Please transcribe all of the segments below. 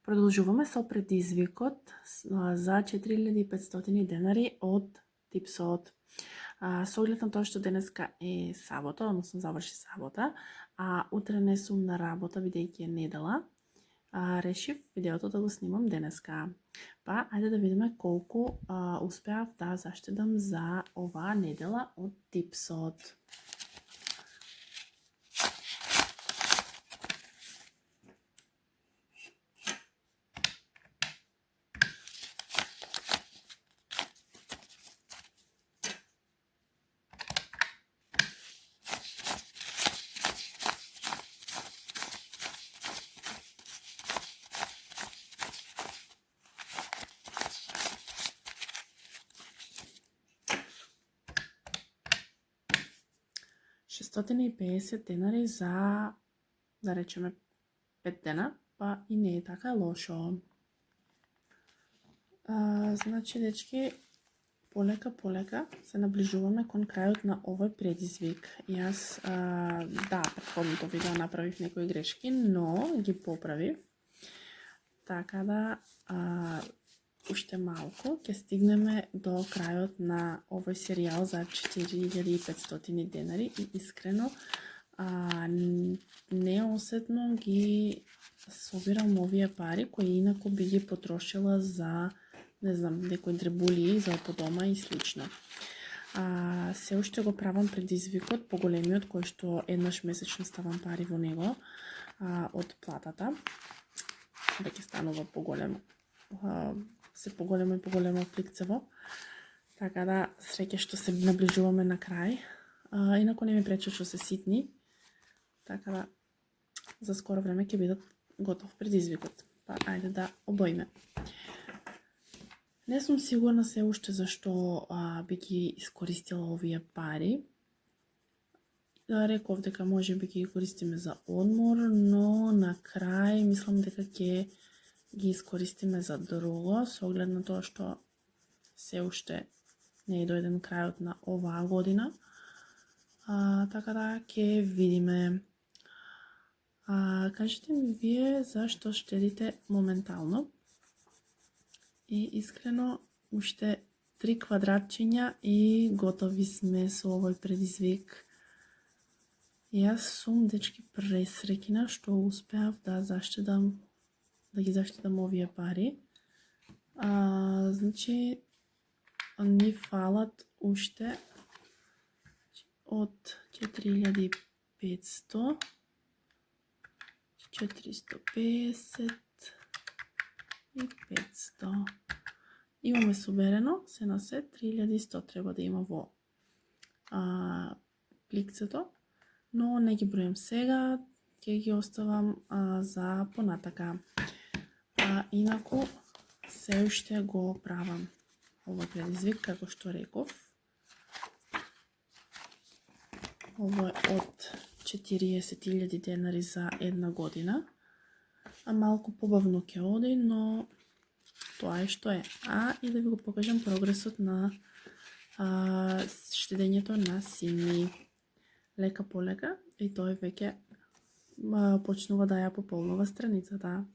Продолжуваме со предизвикот за 4500 денари од Типсот. Со оглед на тоа што денеска е сабота, односно заврши сабота, а утре не сум на работа бидејќи е недела, решив видеото да го снимам денеска. Па, ајде да видиме колку успеав да заштедам за оваа недела од Типсот. $650 денари за, да речеме, 5 дена, па и не е така лошо. Значи, дечки, полека се наближуваме кон крајот на овој предизвик. Јас, претходното видео направив некои грешки, но ги поправив. Така да, уште малку ќе стигнеме до крајот на овој серијал за 4500 денари и искрено неосетно ги собирам овие пари кои инаку би ги потрошила за, не знам, некои дребулии за по дома и слично. Се уште го правам предизвикот поголемиот кој што еднаш месечно ставам пари во него од платата. Веќе станува поголемо. Се поголемо и поголемо пликцево. Така да, среќа што се наближуваме на крај. Инаку не ми пречи што се ситни. Така да, за скоро време ќе бидат готов предизвикот. Па, ајде да обоиме. Не сум сигурна се уште зашто би ги искористила овие пари. Реков дека може би ги користиме за одмор, но на крај мислам дека ќе ги искористиме за друго, со оглед на тоа што се уште не е дојден крајот на оваа година. Така да ќе видиме. Кажете ми вие зашто штедите моментално. И искрено уште 3 квадратчиња и готови сме со овој предизвик. Јас сум, дечки, пресреќна што успеав да ги заштедам овие пари. Значи, ни фалат уште од 4500, 450 и 500. Имаме соберено, се на се 3100 треба да има во пликцето, но не ги бројам сега, ќе ги оставам за понатака. Инаку, се уште го правам овој предизвик, како што реков. Ово е од 40.000 денари за една година. Малку побавно ќе оди, но тоа е што е. И да ви го покажам прогресот на штедењето на Сими. Лека по лека и тој веќе почнува да ја пополнува страницата.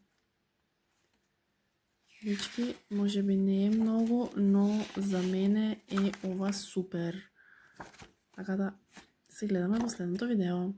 Дечки, може би не е многу, но за мене е ова супер. Така да се гледаме во следното видео.